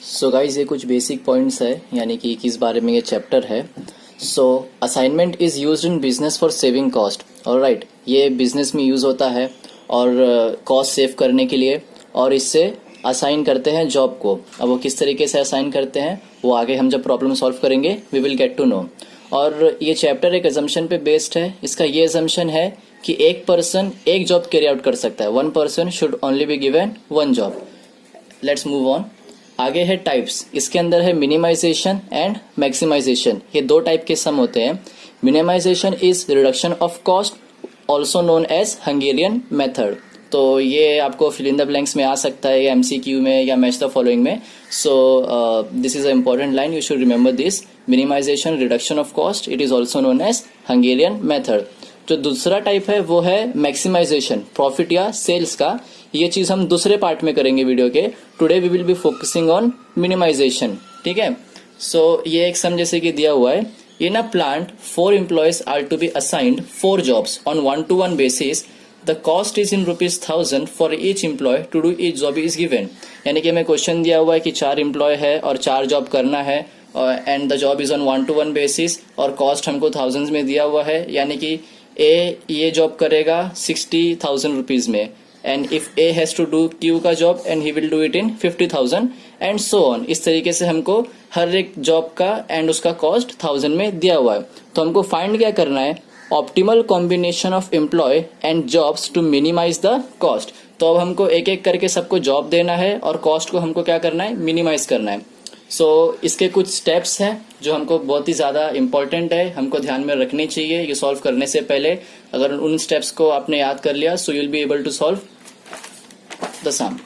So guys ये कुछ basic points है, यानी कि किस बारे में ये चैप्टर है। So assignment is used in business for saving cost. Alright, ये बिजनेस में यूज होता है और कॉस्ट सेव करने के लिए, और इससे असाइन करते हैं जॉब को। अब वो किस तरीके से असाइन करते हैं वो आगे हम जब प्रॉब्लम सॉल्व करेंगे we will get to know. और ये चैप्टर एक अजम्पशन पे बेस्ड है। इसका ये अजम्पशन है कि एक पर्सन एक जॉब कैरी आउट कर सकता है, one person should only be given one job. Let's move on. आगे है टाइप्स। इसके अंदर है मिनिमाइजेशन एंड मैक्सिमाइजेशन। ये दो टाइप के सम होते हैं। Minimization is reduction of cost, also known as Hungarian method. तो ये आपको फिल इन द ब्लैंक्स में आ सकता है, या एमसीक्यू में, या मैच द फॉलोइंग में। So this is a important line, you should remember this. Minimization, reduction of cost, it is also known as Hungarian method. जो दूसरा टाइप है वो है मैक्सिमाइजेशन, प्रॉफिट या सेल्स का। ये चीज हम दूसरे पार्ट में करेंगे वीडियो के। Today we will be focusing on minimization, ठीक है। सो ये एक सम जैसे कि दिया हुआ है, in a plant 4 employees are to be assigned 4 jobs on 1-to-1 basis. The cost is in ₹1000 for each employee to do each job is given. यानी कि हमें क्वेश्चन दिया हुआ है कि 4 एम्प्लॉय है और 4 जॉब करना है, and the job is on 1-to-1 basis, और कॉस्ट हमको थाउजेंड्स में दिया हुआ है। यानी कि ए ये जॉब करेगा 60,000 रुपीज में, and if A has to do Q का job and he will do it in 50,000 and so on. इस तरीके से हमको हर एक जॉब का एंड उसका कॉस्ट 1000 में दिया हुआ है। तो हमको फाइंड क्या करना है, optimal combination of employ and jobs to minimize the cost. तो अब हमको एक एक करके सबको जॉब देना है और कॉस्ट को हमको क्या करना है, मिनिमाइज करना है। सो इसके कुछ स्टेप्स हैं जो हमको बहुत ही ज्यादा इंपॉर्टेंट है, हमको ध्यान में रखने चाहिए ये सॉल्व करने से पहले। अगर उन स्टेप्स को आपने याद कर लिया so you will be able to solve the sum.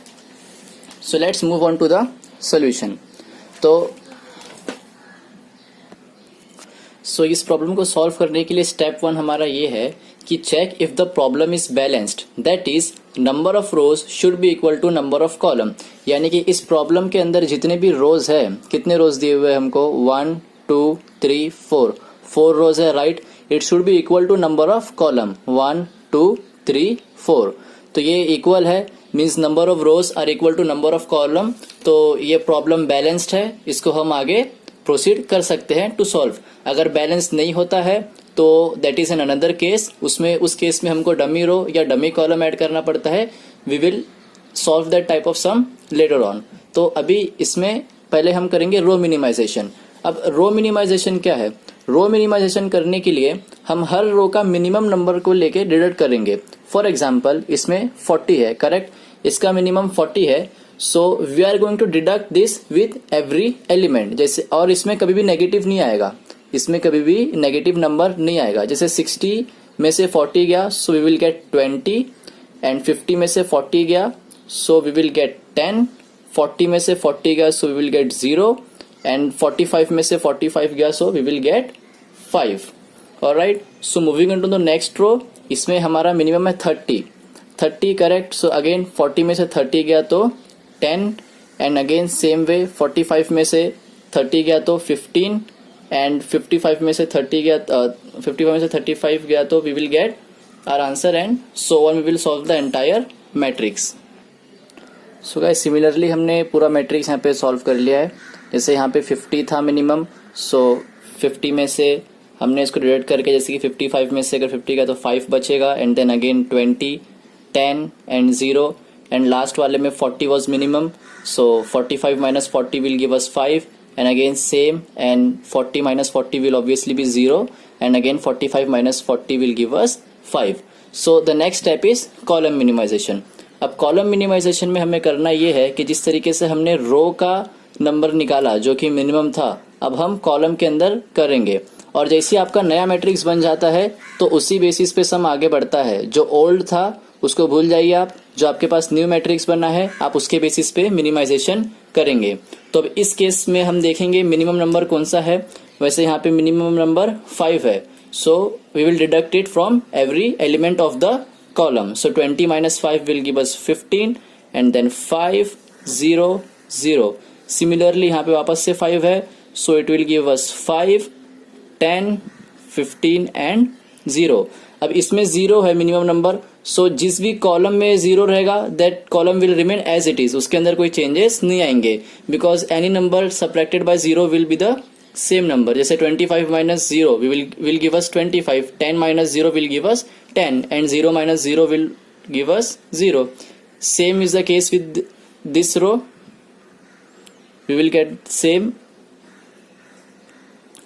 So let's move on to the solution. So इस प्रॉब्लम को सॉल्व करने के लिए स्टेप 1 हमारा ये है कि check if the problem is balanced, that is number of rows should be equal to number of column. यानी कि इस प्रॉब्लम के अंदर जितने भी रोज है, कितने रोज दिए हुए हैं हमको, 1 2 3 4 रोज है, right. It should be equal to number of column 1 2 3 4। तो ये इक्वल है, means number of rows are equal to number of column. तो ये प्रॉब्लम बैलेंस्ड है, इसको हम आगे प्रोसीड कर सकते हैं टू सॉल्व। अगर बैलेंस नहीं होता है तो that is an another case. उस केस में हमको डमी रो या डमी कॉलम ऐड करना पड़ता है। We will solve that type of sum later on. तो अभी इसमें पहले हम करेंगे रो मिनिमाइजेशन। अब रो मिनिमाइजेशन क्या है, रो मिनिमाइजेशन करने के लिए हम हर रो का मिनिमम नंबर को लेके डिडक्ट करेंगे। फॉर एग्जाम्पल इसमें 40 है, करेक्ट, इसका मिनिमम 40 है। So we are going to deduct this with every element. जैसे, और इसमें कभी भी नेगेटिव नहीं आएगा, इसमें कभी भी नेगेटिव नंबर नहीं आएगा। जैसे 60 में से 40 गया so we will get 20, and 50 में से 40 गया सो वी विल गेट 10, 40 में से 40 गया so we will get 0, and 45 में से 45 गया so we will get 5। Alright, so moving into the next row. इसमें हमारा मिनिमम है 30 करेक्ट। सो अगेन 40 में से 30 गया तो 10, एंड अगेन सेम वे 45 में से 30 गया तो 15, एंड 55 में से 35 गया तो we will get our answer, and so on we will solve the entire matrix. So guys similarly हमने पूरा मैट्रिक्स यहाँ पे सॉल्व कर लिया है। जैसे यहाँ पे 50 था मिनिमम, सो 50 में से हमने इसको डिवाइड करके, जैसे कि 55 में से अगर 50 गया तो 5 बचेगा, and then again 20, 10 and 0, and last वाले में 40 was minimum, so 45 minus 40 will give us 5, and again same, and 40 minus 40 will obviously be 0, and again 45 minus 40 will give us 5. So the next step is column minimization. अब column minimization में हमें करना ये है कि जिस तरीके से हमने रो का नंबर निकाला जो कि मिनिमम था, अब हम कॉलम के अंदर करेंगे। और जैसे आपका नया मैट्रिक्स बन जाता है तो उसी बेसिस पे सम आगे बढ़ता है। जो ओल्ड था उसको भूल जाइए आप, जो आपके पास न्यू मैट्रिक्स बना है आप उसके बेसिस पे मिनिमाइजेशन करेंगे। तो अब इस केस में हम देखेंगे मिनिमम नंबर कौन सा है। वैसे यहाँ पे मिनिमम नंबर 5 है, so we will deduct it from every element of the column. So 20 minus 5 will give us 15, and then 5 0 0। Similarly यहाँ पे वापस से 5 है, so it will give us 5 10 15 and 0। अब इसमें 0 है मिनिमम नंबर, सो जिस भी कॉलम में जीरो रहेगा that column will remain as it is, उसके अंदर कोई चेंजेस नहीं आएंगे, because any number subtracted by zero will be the same number. जैसे 25 minus zero will give us 25, 10 minus zero will give us 10 and 0 minus zero will give us 0. Same is the case with this row, we will get same.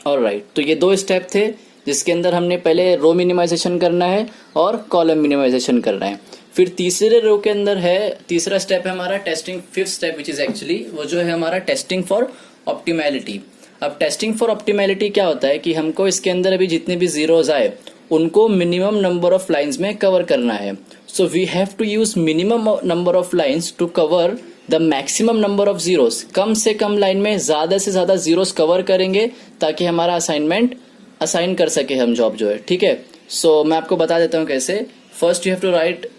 Alright, तो ये दो step थे जिसके अंदर हमने पहले रो minimisation करना है और कॉलम मिनिमाइजेशन करना है. फिर तीसरे रो के अंदर है, तीसरा स्टेप है हमारा testing, fifth step which is actually वो जो है हमारा टेस्टिंग फॉर ऑप्टिमैलिटी. अब टेस्टिंग फॉर ऑप्टिमैलिटी क्या होता है कि हमको इसके अंदर अभी जितने भी जीरोज आए उनको मिनिमम नंबर ऑफ लाइंस में कवर करना है. So we have to use minimum number of lines to cover the maximum number of zeros. कम से कम लाइन में ज्यादा से ज्यादा जीरोस कवर करेंगे ताकि हमारा असाइनमेंट असाइन कर सके हम जॉब जो है. ठीक है, सो मैं आपको बता देता हूँ कैसे. First you have to write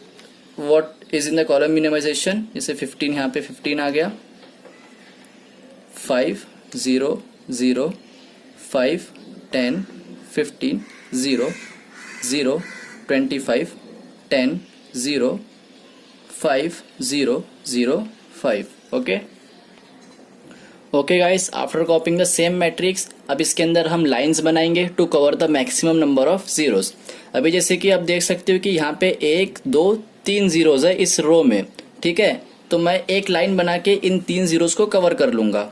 what is in the column minimization. जैसे 15, यहाँ पे 15 आ गया. 5 0 0 5 10 15 0 0 25 10 0 5 0 0 5. Okay guys, after copying the same matrix अब इसके अंदर हम लाइंस बनाएंगे to cover the maximum number of zeros. अभी जैसे कि आप देख सकते हो कि यहाँ पे 1 2 3 जीरोस है इस रो में. ठीक है, तो मैं एक लाइन बना के इन 3 जीरोस को कवर कर लूंगा.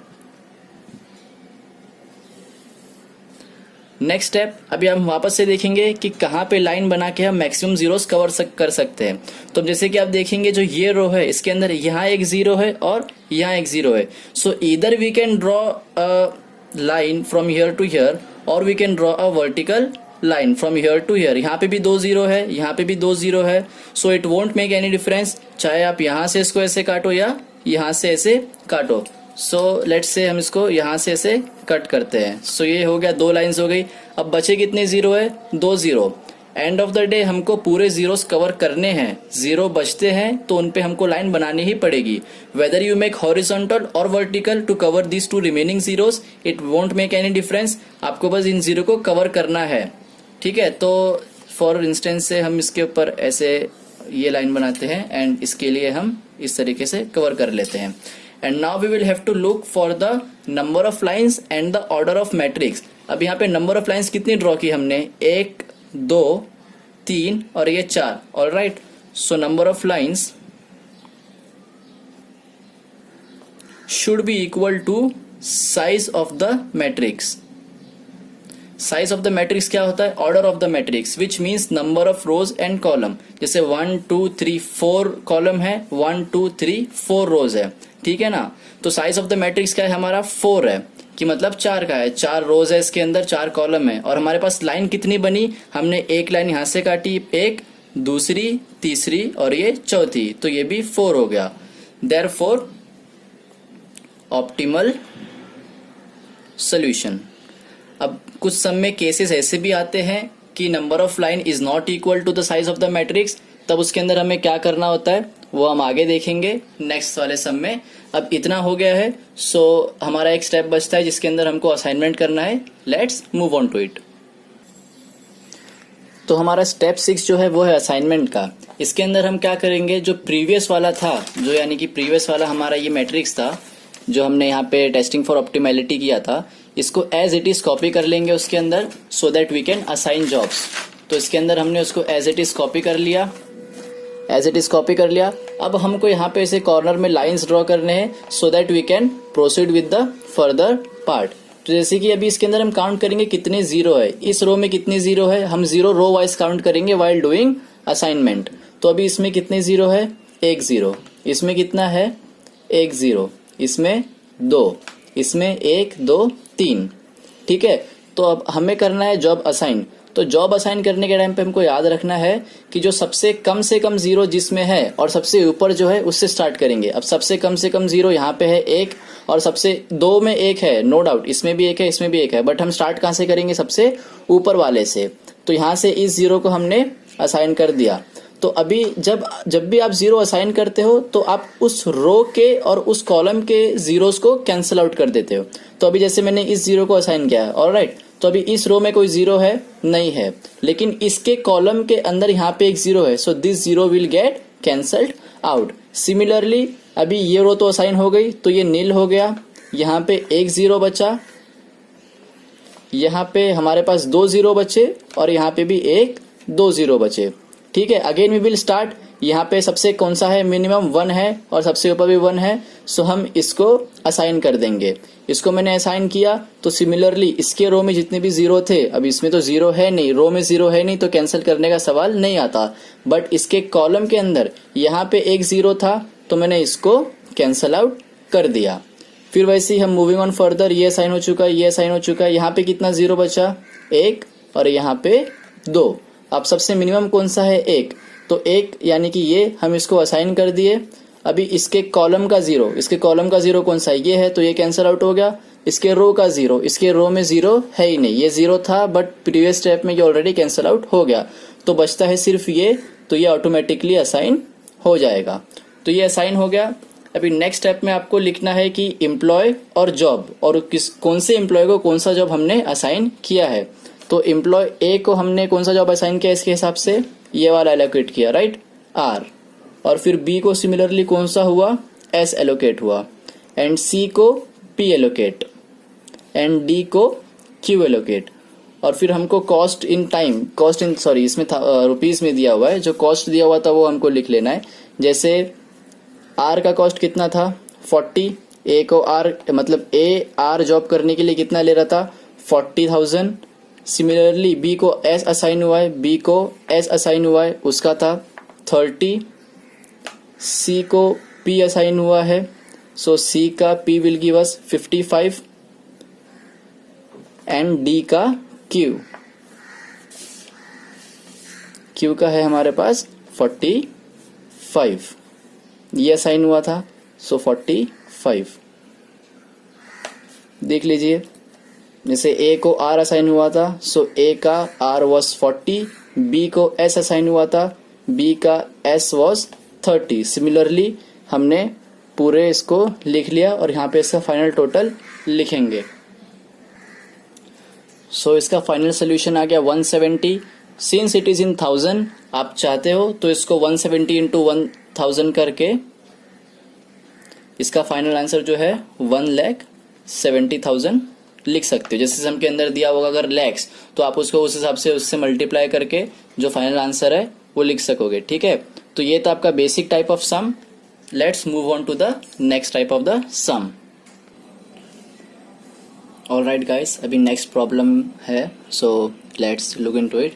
नेक्स्ट स्टेप, अभी हम वापस से देखेंगे कि कहाँ पे लाइन बना के हम मैक्सिमम जीरोस कवर कर सकते हैं. तो जैसे कि आप देखेंगे जो ये रो है इसके अंदर यहाँ एक जीरो है और यहाँ एक जीरो है. So either we can draw a line from here to here और we can draw a vertical line from here to here. यहाँ पे भी 2 जीरो है, यहाँ पे भी 2 जीरो है. So it won't make any difference, चाहे आप यहाँ से इसको ऐसे काटो या यहाँ से ऐसे काटो. सो लेट्स से हम इसको यहाँ से ऐसे कट करते हैं. सो ये हो गया, 2 लाइंस हो गई. अब बचे कितने जीरो है? 2 zero. End of the day हमको पूरे जीरोस कवर करने हैं. जीरो बचते हैं तो उन पे हमको लाइन बनानी ही पड़ेगी. वेदर यू मेक हॉरिजॉन्टल और vertical to cover this 2 remaining zeros, it won't make any difference. आपको बस इन जीरो को कवर करना है. ठीक है, तो फॉर इंस्टेंस से हम इसके ऊपर ऐसे ये लाइन बनाते हैं एंड इसके लिए हम इस तरीके से कवर कर लेते हैं. And now we will have to look for the number of lines and the order of matrix. अब यहाँ पे number of lines कितनी ड्रॉ की हमने? 1 2 3 और ये 4. All right. So number of lines should be equal to size of the matrix. Size of the matrix क्या होता है? Order of the matrix, which means number of rows and column. जैसे 1 2 3 4 column है, 1 2 3 4 rows है. ठीक है ना, तो साइज ऑफ द मैट्रिक्स क्या है हमारा? 4 है, कि मतलब 4 का है. 4 रोज है इसके अंदर, 4 कॉलम है. और हमारे पास लाइन कितनी बनी? हमने एक लाइन यहां से काटी, एक दूसरी तीसरी और ये चौथी, तो ये भी 4 हो गया. Therefore optimal solution. अब कुछ सम में केसेस ऐसे भी आते हैं कि number of line is not equal to the size of the matrix. तब उसके अंदर हमें क्या करना होता है वो हम आगे देखेंगे नेक्स्ट वाले सम में. अब इतना हो गया है, सो हमारा एक स्टेप बचता है जिसके अंदर हमको असाइनमेंट करना है. Let's move on to it. तो हमारा स्टेप 6 जो है वो है असाइनमेंट का. इसके अंदर हम क्या करेंगे, जो प्रीवियस वाला था, जो यानी कि प्रीवियस वाला हमारा ये मैट्रिक्स था जो हमने यहाँ पे टेस्टिंग फॉर ऑप्टिमैलिटी किया था, इसको एज इट इज कॉपी कर लेंगे उसके अंदर, so that we can assign jobs. तो इसके अंदर हमने उसको एज इट इज कॉपी कर लिया, एज इट इज कॉपी कर लिया. अब हमको यहाँ पे ऐसे कॉर्नर में लाइंस ड्रॉ करने हैं so that we can proceed with the further part. तो जैसे कि अभी इसके अंदर हम काउंट करेंगे कितने जीरो है, इस रो में कितने जीरो है, हम जीरो रो वाइज काउंट करेंगे व्हाइल डूइंग असाइनमेंट. तो अभी इसमें कितने जीरो है? 1 जीरो. इसमें कितना है? 1 जीरो. इसमें 2, इसमें 1 2 3. ठीक है, तो अब हमें करना है जॉब असाइन. तो जॉब असाइन करने के टाइम पे हमको याद रखना है कि जो सबसे कम से कम जीरो जिसमें है और सबसे ऊपर जो है उससे स्टार्ट करेंगे. अब सबसे कम से कम जीरो यहाँ पे है 1 और सबसे 2 में 1 है, नो डाउट, इसमें भी 1 है, इसमें भी 1 है, बट हम स्टार्ट कहाँ से करेंगे? सबसे ऊपर वाले से. तो यहाँ से इस जीरो को हमने असाइन कर दिया. तो अभी जब भी आप जीरो असाइन करते हो तो आप उस रो के और उस कॉलम के जीरोस को कैंसिल आउट कर देते हो. तो अभी जैसे मैंने इस जीरो को असाइन किया है, ऑलराइट, तो अभी इस रो में कोई जीरो है नहीं है, लेकिन इसके कॉलम के अंदर यहाँ पे एक जीरो है, so this zero will get cancelled out. Similarly अभी ये रो तो असाइन हो गई, तो ये नील हो गया, यहाँ पे एक जीरो बचा, यहाँ पे हमारे पास दो जीरो बचे और यहाँ पे भी एक दो जीरो बचे। ठीक है, अगेन वी विल स्टार्ट। यहाँ पे सबसे कौन सा है, मिनिमम 1 है और सबसे ऊपर भी 1 है, सो हम इसको असाइन कर देंगे। इसको मैंने असाइन किया तो सिमिलरली इसके रो में जितने भी जीरो थे, अब इसमें तो जीरो है नहीं, रो में जीरो है नहीं, तो कैंसिल करने का सवाल नहीं आता, बट इसके कॉलम के अंदर यहाँ पे एक जीरो था तो मैंने इसको कैंसल आउट कर दिया। फिर वैसे ही हम मूविंग ऑन फर्दर, ये असाइन हो चुका है, ये असाइन हो चुका है, यहाँ पे कितना जीरो बचा, एक, और यहाँ पे दो। अब सबसे मिनिमम कौन सा है, एक, तो एक यानी कि ये हम इसको असाइन कर दिए। अभी इसके कॉलम का जीरो, इसके कॉलम का जीरो कौन सा है, ये है, तो ये कैंसिल आउट हो गया। इसके रो का जीरो, इसके रो में जीरो है ही नहीं, ये जीरो था बट प्रीवियस स्टेप में ये ऑलरेडी कैंसिल आउट हो गया, तो बचता है सिर्फ ये, तो ये ऑटोमेटिकली असाइन हो जाएगा। तो ये असाइन हो गया। अभी नेक्स्ट स्टेप में आपको लिखना है कि एम्प्लॉय और जॉब, और कौन से एम्प्लॉय को कौन सा जॉब हमने असाइन किया है। तो एम्प्लॉय ए को हमने कौन सा जॉब असाइन किया, इसके हिसाब से ये वाला एलोकेट किया, राइट, आर। और फिर बी को सिमिलरली कौन सा हुआ, एस एलोकेट हुआ, एंड सी को पी एलोकेट, एंड डी को क्यू एलोकेट। और फिर हमको cost in time, cost in sorry इसमें था रुपीज में दिया हुआ है, जो कॉस्ट दिया हुआ था वो हमको लिख लेना है। जैसे आर का कॉस्ट कितना था, 40, ए को आर मतलब ए आर जॉब करने के लिए कितना ले रहा था, 40,000। सिमिलरली बी को एस असाइन हुआ है, बी को एस असाइन हुआ है, उसका था 30। सी को पी असाइन हुआ है, सो सी का P will give us 55, and D का क्यू, क्यू का है हमारे पास 45, ये असाइन हुआ था, सो 45। देख लीजिए, जैसे ए को आर असाइन हुआ था, सो ए का आर वॉज 40, बी को एस असाइन हुआ था, बी का एस वॉज 30। सिमिलरली हमने पूरे इसको लिख लिया और यहाँ पे इसका फाइनल टोटल लिखेंगे। सो इसका फाइनल सोल्यूशन आ गया 170। सिंस इट इज इन 1000, आप चाहते हो तो इसको 170 इंटू 1000 करके इसका फाइनल आंसर जो है 1,70,000 लिख सकते हो। जैसे सम के अंदर दिया होगा अगर लैक्स, तो आप उसको उस हिसाब से उससे मल्टीप्लाई करके जो फाइनल आंसर है वो लिख सकोगे। ठीक है, तो ये था आपका basic type of sum. Let's move on to the next type of the sum. Alright guys, अभी नेक्स्ट प्रॉब्लम है, so let's look into it.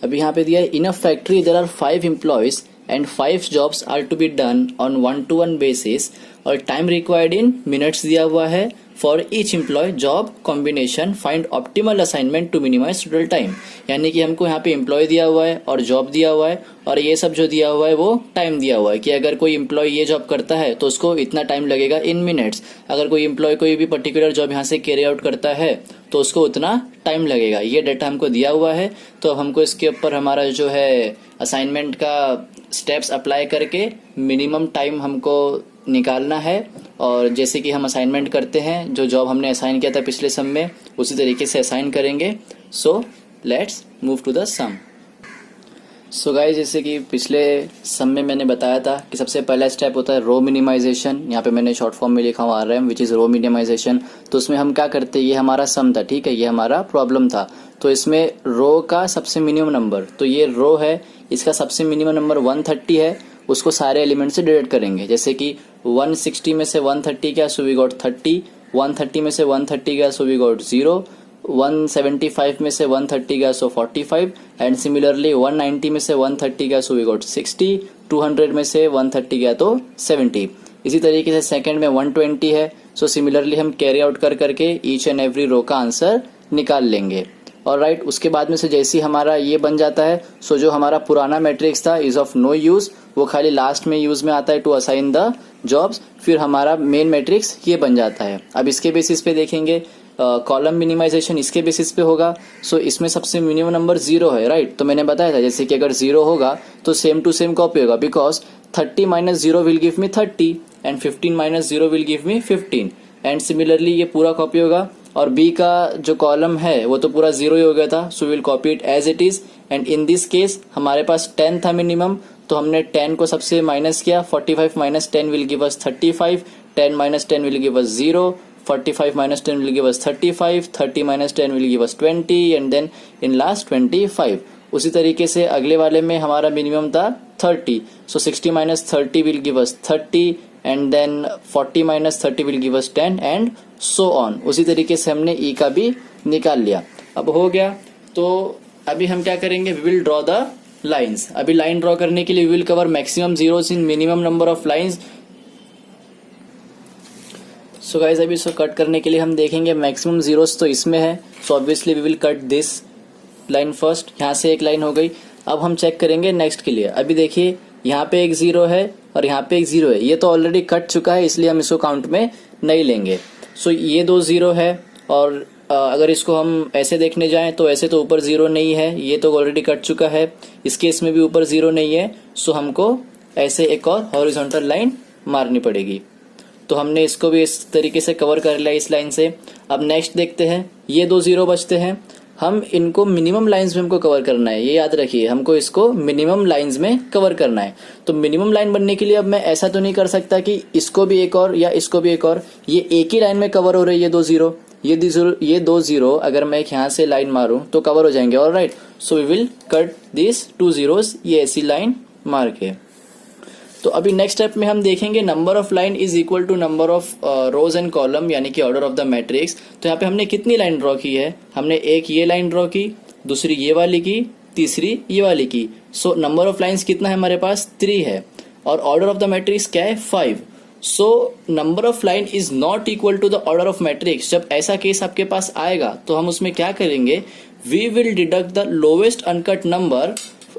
अभी यहाँ पे दिया है, in a factory there are 5 employees and 5 jobs are to be done on 1-to-1 basis, और time required in minutes दिया हुआ है। For each employee job combination find optimal assignment to minimize total time. यानी कि हमको यहाँ पे employ दिया हुआ है और जॉब दिया हुआ है, और ये सब जो दिया हुआ है वो टाइम दिया हुआ है कि अगर कोई एम्प्लॉय ये जॉब करता है तो उसको इतना टाइम लगेगा इन मिनट्स, अगर कोई एम्प्लॉय कोई भी पर्टिकुलर जॉब यहाँ से कैरी आउट करता है तो उसको उतना टाइम लगेगा। ये डाटा हमको दिया हुआ है, तो अब हमको इसके ऊपर हमारा जो है असाइनमेंट का स्टेप्स अप्लाई करके मिनिमम टाइम हमको निकालना है। और जैसे कि हम असाइनमेंट करते हैं, जो जॉब हमने असाइन किया था पिछले सम में उसी तरीके से असाइन करेंगे। So let's move to the sum. So guys, जैसे कि पिछले सम में मैंने बताया था कि सबसे पहला स्टेप होता है रो मिनिमाइजेशन। यहाँ पे मैंने शॉर्ट फॉर्म में लिखा हुआ RM which is row minimization. तो उसमें हम क्या करते हैं, ये हमारा सम था, ठीक है, ये हमारा प्रॉब्लम था। तो इसमें रो का सबसे मिनिमम नंबर, तो ये रो है, इसका सबसे मिनिमम नंबर 130 है, उसको सारे एलिमेंट से डिवाइड करेंगे। जैसे कि 160 में से 130 गया, सो वी गॉट 30, 130 में से 130 गया, सो वी गॉट 0, 175 में से 130 गया, सो 45, एंड सिमिलरली 190 में से 130 गया, सो वी गॉट 60, 200 में से 130 गया तो 70। इसी तरीके से सेकंड में 120 है, सो सिमिलरली हम कैरी आउट कर करके ईच एंड एवरी रो का आंसर निकाल लेंगे। और राइट, उसके बाद में से जैसे ही हमारा ये बन जाता है, सो जो हमारा पुराना मैट्रिक्स था इज ऑफ नो यूज, वो खाली लास्ट में यूज में आता है टू असाइन द जॉब्स। फिर हमारा मेन मैट्रिक्स ये बन जाता है। अब इसके बेसिस पे देखेंगे, कॉलम मिनिमाइजेशन इसके बेसिस पे होगा। सो इसमें सबसे मिनिमम नंबर 0 है, राइट। तो मैंने बताया था जैसे कि अगर 0 होगा तो सेम टू सेम कॉपी होगा, because 30 minus 0 will give me 30 and 15 minus 0 will give me 15, and similarly ये पूरा कॉपी होगा। और बी का जो कॉलम है वो तो पूरा 0 ही हो गया था, so will copy it as it is. And in this case हमारे पास 10 था मिनिमम, तो हमने 10 को सबसे माइनस किया, 45 minus 10 will give us 35, 10 minus 10 will give us 0, 45 minus 10 will give us 35, 30 minus 10 will give us 20 and then in last 25। उसी तरीके से अगले वाले में हमारा मिनिमम था 30, so 60 minus 30 will give us 30 and then 40 minus 30 will give us 10 and so on। उसी तरीके से हमने E का भी निकाल लिया। अब हो गया, तो अभी हम क्या करेंगे, we will draw the lines। अभी लाइन ड्रॉ करने के लिए we will cover maximum zeros in minimum number of lines। So guys अभी इसको कट करने के लिए हम देखेंगे मैक्सिमम जीरोस तो इसमें है, so obviously we will cut this line first. यहाँ से एक लाइन हो गई। अब हम चेक करेंगे नेक्स्ट के लिए। अभी देखिए यहाँ पे एक 0 है और यहाँ पे एक 0 है, ये तो ऑलरेडी कट चुका है इसलिए हम इसको काउंट में नहीं लेंगे। सो ये 2 0 है और अगर इसको हम ऐसे देखने जाएं तो ऐसे तो ऊपर 0 नहीं है, ये तो ऑलरेडी कट चुका है। इस केस में भी ऊपर 0 नहीं है, सो हमको ऐसे एक और हॉरिजॉन्टल लाइन मारनी पड़ेगी। तो हमने इसको भी इस तरीके से कवर कर लिया इस लाइन से। अब नेक्स्ट देखते हैं, ये 2 0 बचते हैं, हम इनको मिनिमम लाइंस में हमको कवर करना है, ये याद रखिए, हमको इसको मिनिमम लाइंस में कवर करना है। तो मिनिमम लाइन बनने के लिए अब मैं ऐसा तो नहीं कर सकता कि इसको भी एक और या इसको भी एक और, ये एक ही लाइन में कवर हो रही है ये 2 0, ये 2 0 अगर मैं यहाँ से लाइन मारूं तो कवर हो जाएंगे। Alright, so we will cut this 2 zeros, ये ऐसी लाइन मार के। तो अभी नेक्स्ट स्टेप में हम देखेंगे number of line is equal to number of rows and column, यानी कि ऑर्डर ऑफ द मैट्रिक्स। तो यहाँ पे हमने कितनी लाइन ड्रॉ की है, हमने एक ये लाइन ड्रॉ की, दूसरी ये वाली की, तीसरी ये वाली की। सो नंबर ऑफ लाइंस कितना है हमारे पास, 3 है, और ऑर्डर ऑफ द मैट्रिक्स क्या है, 5। So number of line is not equal to the order of matrix. जब ऐसा केस आपके पास आएगा तो हम उसमें क्या करेंगे, we will deduct the lowest uncut number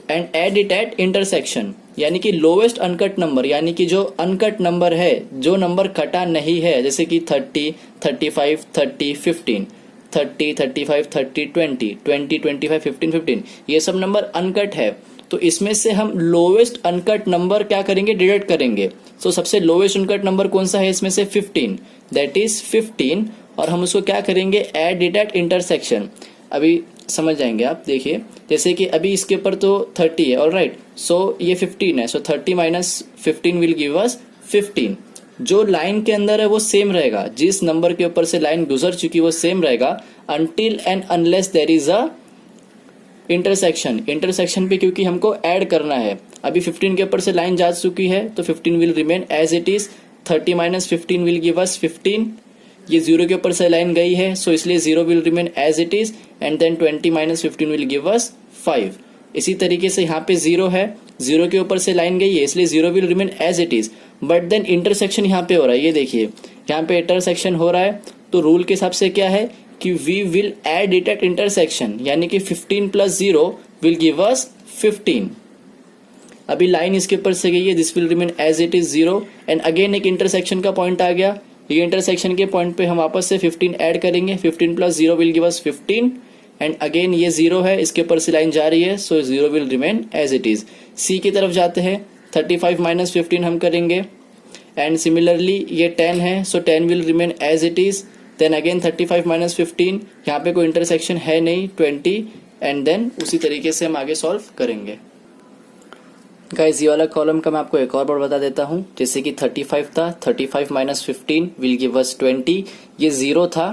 and add it at intersection. यानी कि लोवेस्ट अनकट नंबर, यानी कि जो अनकट नंबर है, जो नंबर कटा नहीं है, जैसे कि 30, 35, 30, 15, 30, 35, 30, 20, 20, 25, 15, 15, ये सब नंबर अनकट है। तो इसमें से हम लोवेस्ट अनकट नंबर क्या करेंगे, डिडक्ट करेंगे। सो सबसे लोवेस्ट अनकट नंबर कौन सा है इसमें से, 15, दैट इज 15, और हम उसको क्या करेंगे, एड इट एट इंटरसेक्शन। अभी समझ जाएंगे आप, देखिए जैसे कि अभी इसके ऊपर तो 30 है, ऑलराइट, सो ये 15 है, सो 30 माइनस 15 विल गिव अस 15। जो लाइन के अंदर है वो सेम रहेगा, जिस नंबर के ऊपर से लाइन गुजर चुकी वो सेम रहेगा, until and unless there is a intersection. Intersection पे क्योंकि हमको ऐड करना है, अभी 15 के ऊपर से लाइन जा चुकी है तो 15 will remain as it is. 30 minus 15 will give us 15, ये 0 के ऊपर से लाइन गई है, सो इसलिए 0 will remain as it is, and then 20 minus 15 will give us 5। इसी तरीके से यहाँ पे 0 है, 0 के ऊपर से लाइन गई है इसलिए 0 will remain as it is, but then intersection यहाँ पे हो रहा है, ये देखिए यहाँ पे इंटरसेक्शन हो रहा है। तो रूल के हिसाब से क्या है कि we will add it at intersection, यानी कि 15 प्लस 0 विल गिव अस 15। अभी लाइन इसके ऊपर से गई है, this will remain as it is 0, and again एक इंटरसेक्शन का पॉइंट आ गया, ये इंटरसेक्शन के पॉइंट पे हम वापस से 15 ऐड करेंगे, 15 plus 0 will give us 15, and again ये 0 है, इसके ऊपर से लाइन जा रही है, so 0 will remain as it is. C की तरफ जाते हैं, 35 माइनस 15 हम करेंगे, एंड सिमिलरली ये 10 है, so 10 will remain as it is. Then again 35 minus 15, यहाँ पे कोई इंटरसेक्शन है नहीं, 20, एंड देन उसी तरीके से हम आगे सॉल्व करेंगे। गाइस ये वाला कॉलम का मैं आपको एक और बार बता देता हूँ, जैसे कि 35 था, 35 माइनस 15 विल गिव अस 20, ये 0 था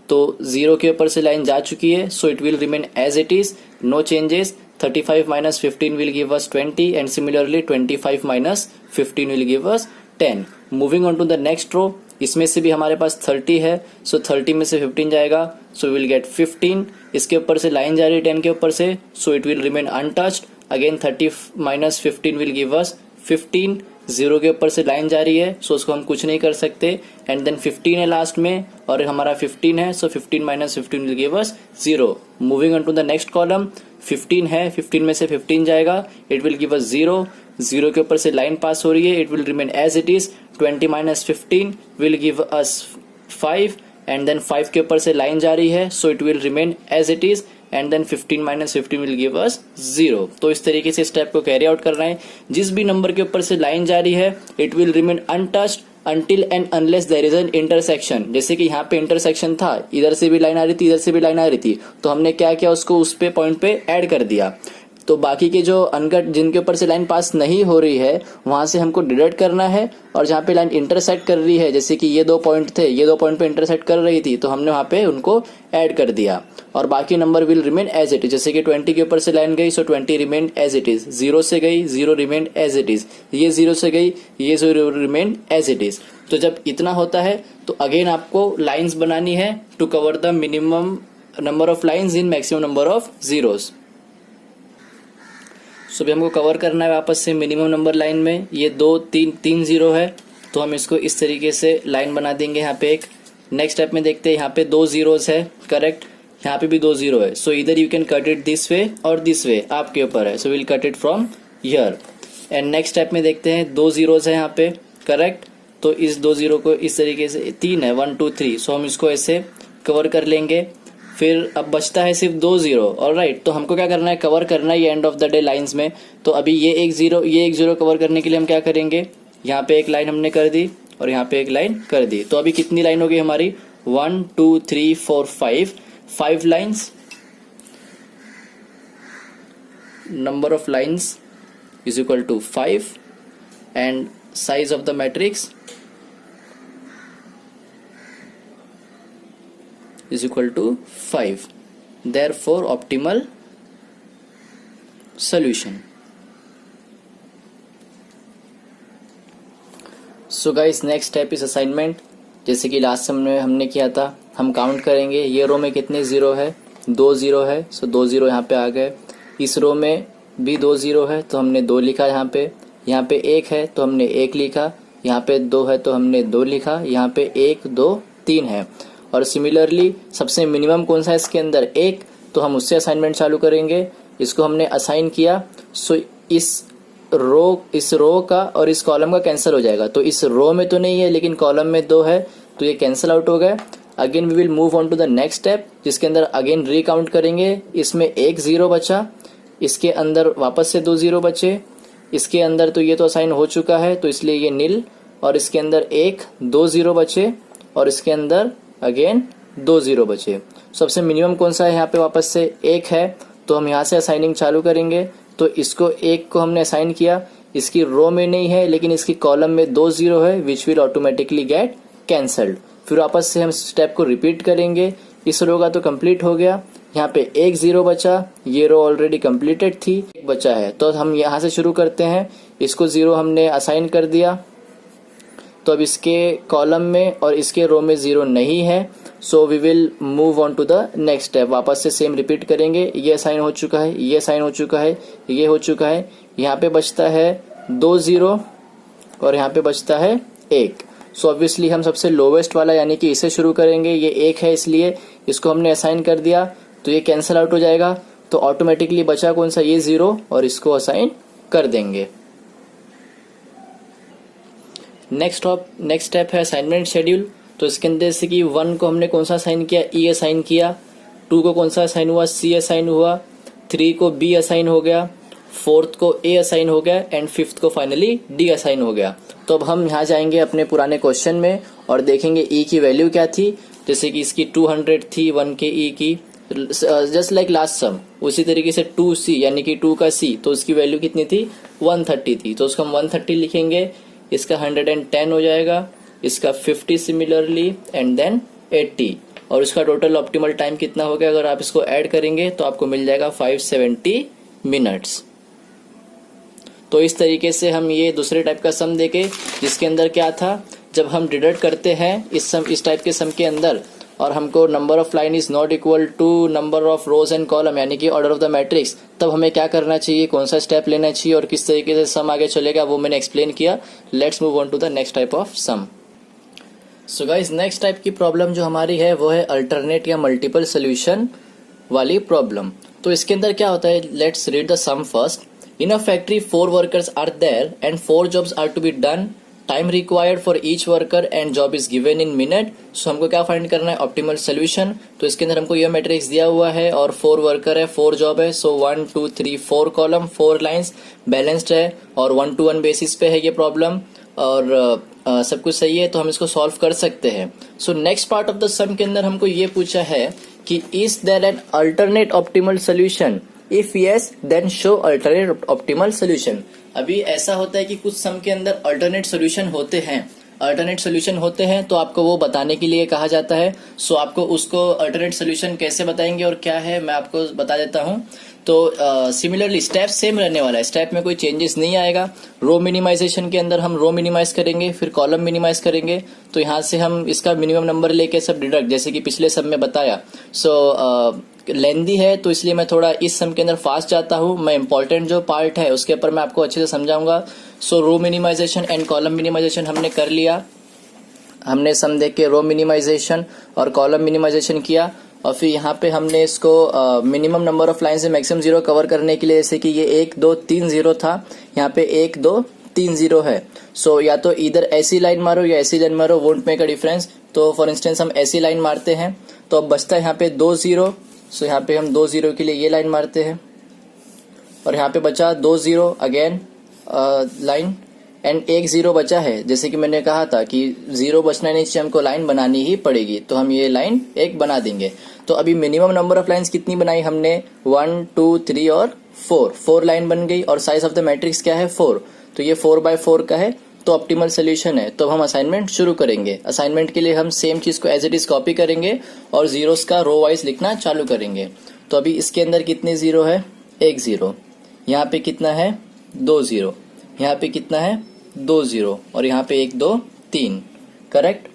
तो 0 के ऊपर से लाइन जा चुकी है, so it will remain as it is, no changes. 35 minus 15 will give us 20, and similarly 25 minus 15 will give us 10। Moving on to the next row, इसमें से भी हमारे पास 30 है, सो 30 में से 15 जाएगा, सो विल गेट 15। इसके ऊपर से लाइन जा रही है 10 के ऊपर से, सो it will remain untouched. Again 30 minus 15 will give us 15, 0 के ऊपर से लाइन जा रही है, सो उसको हम कुछ नहीं कर सकते, एंड देन 15 है लास्ट में और हमारा 15 है, so 15 minus 15 will give us 0। Moving on to the next column, 15 है, 15 में से 15 जाएगा, इट विल गिव अस 0, 0 के ऊपर से लाइन पास हो रही है, it will remain as it is. 20 minus 15 will give us 5, and then 5 के ऊपर से लाइन जा रही है, so it will remain as it is, and then 15 minus 15 will give us 0। तो इस तरीके से स्टेप को कैरी आउट करना है। जिस भी नंबर के ऊपर से लाइन जा रही है, it will remain untouched until and unless there is an intersection। जैसे कि यहाँ पे इंटरसेक्शन था, इधर से भी लाइन आ रही थी, इधर से भी लाइन आ रही थी, तो हमने क्या किया, उसको उस पे पॉइंट पे ऐड कर दिया। तो बाकी के जो अनकट जिनके ऊपर से लाइन पास नहीं हो रही है वहां से हमको डिडक्ट करना है, और जहाँ पे लाइन इंटरसेक्ट कर रही है, जैसे कि ये 2 पॉइंट थे, ये 2 पॉइंट पे इंटरसेक्ट कर रही थी, तो हमने वहां पे उनको ऐड कर दिया, और बाकी number will remain as it is. जैसे कि 20 के ऊपर से लाइन गई, so 20 remain as it is. 0 से गई, 0 रिमेन एज इट इज। ये 0 से गई, ये 0 रिमेन एज इट इज। तो जब इतना होता है तो अगेन आपको लाइंस बनानी है to cover the minimum number of lines in maximum number of zeros. So भी हमको कवर करना है वापस से मिनिमम नंबर लाइन में। ये 2 3 0 है, तो हम इसको इस तरीके से लाइन बना देंगे यहाँ पे एक। नेक्स्ट स्टेप में देखते हैं, यहाँ पे 2 जीरोस है, करेक्ट, यहाँ पे भी 2 0 है। सो इधर you can cut it this way और दिस वे, आपके ऊपर है। So will cut it from here. And next step में देखते हैं 2 जीरोस है यहाँ पे, करेक्ट। तो इस 2 0 को इस तरीके से, 3 है, 1 2 3, सो हम इसको ऐसे कवर कर लेंगे। फिर अब बचता है सिर्फ 2 0, ऑलराइट। तो हमको क्या करना है, कवर करना है ये end of the day lines में। तो अभी ये एक 0 कवर करने के लिए हम क्या करेंगे, यहाँ पे एक लाइन हमने कर दी और यहाँ पे एक लाइन कर दी। तो अभी कितनी लाइन होगी हमारी, 1 2 3 4 5 lines. Number of lines is equal to 5 and size of the matrix is equal to 5, therefore optimal solution। So guys, next step is assignment। जैसे कि लास्ट में हमने किया था, हम काउंट करेंगे ये रो में कितने 0 है, 2 0 है, सो 2 0 यहाँ पे आ गए। इस रो में भी 2 0 है, तो हमने 2 लिखा यहाँ पे 1 है तो हमने 1 लिखा, यहाँ पे 2 है तो हमने 2 लिखा, यहाँ पे 1 2 3 है। और सिमिलरली सबसे मिनिमम कौन सा है इसके अंदर, 1, तो हम उससे असाइनमेंट चालू करेंगे। इसको हमने असाइन किया, सो इस रो का और इस कॉलम का कैंसिल हो जाएगा। तो इस रो में तो नहीं है लेकिन कॉलम में 2 है, तो ये कैंसिल आउट हो गया। Again we will move on to the next step, जिसके अंदर अगेन रिकाउंट करेंगे। इसमें 1 0 बचा, इसके अंदर वापस से 2 0 बचे, इसके अंदर तो ये तो असाइन हो चुका है तो इसलिए ये नील, और इसके अंदर 1 2 0 बचे, और इसके अंदर अगेन 2 0 बचे। सबसे मिनिमम कौन सा है यहाँ पे, वापस से 1 है, तो हम यहाँ से असाइनिंग चालू करेंगे। तो इसको 1 को हमने असाइन किया, इसकी रो में नहीं है लेकिन इसकी कॉलम में 2 0 है, which will automatically get cancelled. फिर वापस से हम स्टेप को रिपीट करेंगे। इस रो का तो कंप्लीट हो गया, यहाँ पे 1 0 बचा, ये रो ऑलरेडी कंप्लीटेड थी, 1 बचा है, तो हम यहाँ से शुरू करते हैं। इसको 0 हमने असाइन कर दिया, तो अब इसके कॉलम में और इसके रो में 0 नहीं है, so we will move on to the next step. वापस से सेम रिपीट करेंगे। ये असाइन हो चुका है, ये असाइन हो चुका है, ये हो चुका है। यहाँ पे बचता है 2 0 और यहाँ पे बचता है 1। सो ऑब्वियसली हम सबसे लोवेस्ट वाला यानी कि इसे शुरू करेंगे। ये 1 है इसलिए इसको हमने असाइन कर दिया, तो ये कैंसिल आउट हो जाएगा। तो ऑटोमेटिकली बचा कौन सा, ये 0, और इसको असाइन कर देंगे। नेक्स्ट स्टेप है असाइनमेंट शेड्यूल। तो इसके अंदर से कि 1 को हमने कौन सा असाइन किया, E असाइन किया, 2 को कौन सा असाइन हुआ, C असाइन हुआ, 3 को B असाइन हो गया, 4th को A असाइन हो गया, एंड 5th को फाइनली D असाइन हो गया। तो अब हम यहाँ जाएंगे अपने पुराने क्वेश्चन में और देखेंगे E की वैल्यू क्या थी। जैसे कि इसकी 200 थी 1 के E की, जस्ट लाइक लास्ट सम। उसी तरीके से 2C यानी कि 2 का C, तो उसकी वैल्यू कितनी थी, 130 थी, तो उसको हम 130 लिखेंगे। इसका 110 हो जाएगा, इसका 50 सिमिलरली, एंड देन 80, और इसका टोटल ऑप्टिमल टाइम कितना हो गया, अगर आप इसको ऐड करेंगे तो आपको मिल जाएगा 570 मिनट्स। तो इस तरीके से हम ये दूसरे टाइप का सम देके, जिसके अंदर क्या था, जब हम डिडक्ट करते हैं इस टाइप के सम के अंदर, और हमको number of line is not equal to number of rows and column यानी कि ऑर्डर ऑफ द मैट्रिक्स, तब हमें क्या करना चाहिए, कौन सा स्टेप लेना चाहिए और किस तरीके से सम आगे चलेगा, वो मैंने एक्सप्लेन किया। Let's move on to the next type of sum. So guys, next type की प्रॉब्लम जो हमारी है वो है अल्टरनेट या मल्टीपल सोल्यूशन वाली प्रॉब्लम। तो इसके अंदर क्या होता है, let's read the sum first. In a factory 4 workers are there and 4 jobs are to be done. Time required for each worker and job is given in minute. So हमको क्या find करना है, ऑप्टिमल सोल्यूशन। तो इसके अंदर हमको यह matrix दिया हुआ है और 4 वर्कर है, 4 जॉब है। सो 1 2 3 4 कॉलम, 4 लाइंस बैलेंस्ड है और 1 to 1 बेसिस पे है ये प्रॉब्लम। और सब कुछ सही है तो हम इसको सॉल्व कर सकते हैं। So next part of the sum के अंदर हमको ये पूछा है कि is there an alternate optimal solution, if yes then show alternate optimal solution. अभी ऐसा होता है कि कुछ सम के अंदर अल्टरनेट सोल्यूशन होते हैं, अल्टरनेट सोल्यूशन होते हैं तो आपको वो बताने के लिए कहा जाता है। सो आपको उसको अल्टरनेट सोल्यूशन कैसे बताएंगे और क्या है मैं आपको बता देता हूँ। तो सिमिलरली स्टेप सेम रहने वाला है, स्टेप में कोई चेंजेस नहीं आएगा। रो मिनिमाइजेशन के अंदर हम रो मिनिमाइज करेंगे, फिर कॉलम मिनिमाइज करेंगे, तो यहाँ से हम इसका मिनिमम नंबर लेके सब डिडक्ट, जैसे कि पिछले सब में बताया। सो लेंदी है तो इसलिए मैं थोड़ा इस सम के अंदर फास्ट जाता हूँ। मैं इंपॉर्टेंट जो पार्ट है उसके ऊपर मैं आपको अच्छे से समझाऊंगा। सो रो मिनिमाइजेशन एंड कॉलम मिनिमाइजेशन हमने कर लिया, हमने सम देख के रो मिनिमाइजेशन और कॉलम मिनिमाइजेशन किया, और फिर यहाँ पे हमने इसको मिनिमम नंबर ऑफ लाइन से मैक्सिमम जीरो कवर करने के लिए, जैसे कि ये 1 2 3 0 था, यहाँ पे 1 2 3 0 है। सो या तो इधर ऐसी लाइन मारो या ऐसी लाइन मारो, वोंट मेक अ डिफरेंस। तो फॉर इंस्टेंस हम ऐसी लाइन मारते हैं तो अब बचता है यहाँ पे 2 0। सो यहाँ पे हम 2 0 के लिए ये लाइन मारते हैं, और यहाँ पे बचा 2 0 अगेन लाइन, एंड 1 0 बचा है। जैसे कि मैंने कहा था कि 0 बचना नहीं चाहिए, हमको लाइन बनानी ही पड़ेगी, तो हम ये लाइन एक बना देंगे। तो अभी मिनिमम नंबर ऑफ लाइंस कितनी बनाई हमने, 1 2 3 और 4 लाइन बन गई, और साइज ऑफ द मैट्रिक्स क्या है 4, तो ये 4/4 का है, तो ऑप्टिमल सोल्यूशन है। तो हम असाइनमेंट शुरू करेंगे। असाइनमेंट के लिए हम सेम चीज को एज इट इज कॉपी करेंगे और जीरोस का रो वाइज लिखना चालू करेंगे। तो अभी इसके अंदर कितने जीरो है, 1 0, यहाँ पे कितना है 2 0, यहाँ पे कितना है 2 0, और यहाँ पे 1 2 3, करेक्ट।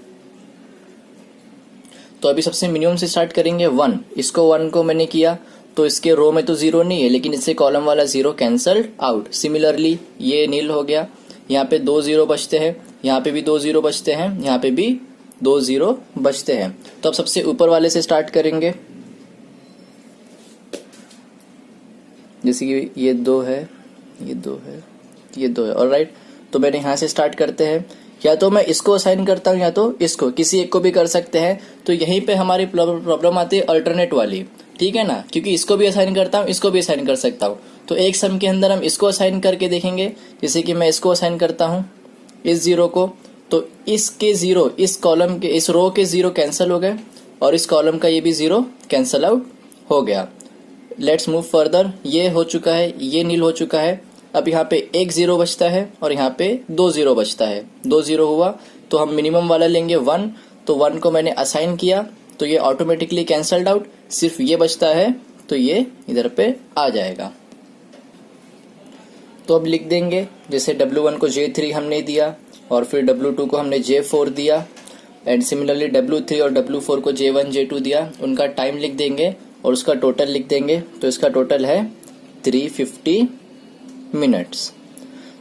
तो अभी सबसे मिनिमम से स्टार्ट करेंगे 1, इसको 1 को मैंने किया तो इसके रो में तो 0 नहीं है, लेकिन इससे कॉलम वाला 0 कैंसल्ड आउट। सिमिलरली ये नील हो गया, यहाँ पे 2 0 बचते हैं, यहाँ पे भी 2 0 बचते हैं, यहाँ पे भी 2 0 बचते हैं। तो अब सबसे ऊपर वाले से स्टार्ट करेंगे, जैसे कि ये 2 है, ये 2 है, ये 2 है, ऑलराइट। तो मैंने यहाँ से स्टार्ट करते हैं, या तो मैं इसको असाइन करता हूँ या तो इसको, किसी एक को भी कर सकते हैं। तो यहीं पे हमारी प्रॉब्लम आती है अल्टरनेट वाली, ठीक है ना, क्योंकि इसको भी असाइन करता हूँ, इसको भी असाइन कर सकता हूँ। तो एक सम के अंदर हम इसको असाइन करके देखेंगे, जैसे कि मैं इसको असाइन करता हूँ इस 0 को, तो इसके 0, इस कॉलम के, इस रो के 0 कैंसिल हो गए, और इस कॉलम का ये भी 0 कैंसिल आउट हो गया। लेट्स मूव फर्दर, ये हो चुका है, ये नील हो चुका है। अब यहाँ पे 1 0 बचता है और यहाँ पे 2 0 बचता है, 2 0 हुआ तो हम मिनिमम वाला लेंगे 1, तो 1 को मैंने असाइन किया तो ये ऑटोमेटिकली कैंसल्ड आउट, सिर्फ ये बचता है तो ये इधर पे आ जाएगा। तो अब लिख देंगे, जैसे W1 को J3 हमने दिया और फिर W2 को हमने J4 दिया, एंड सिमिलरली W3 और W4 को J1 J2 दिया, उनका टाइम लिख देंगे और उसका टोटल लिख देंगे। तो इसका टोटल है 350 मिनट्स।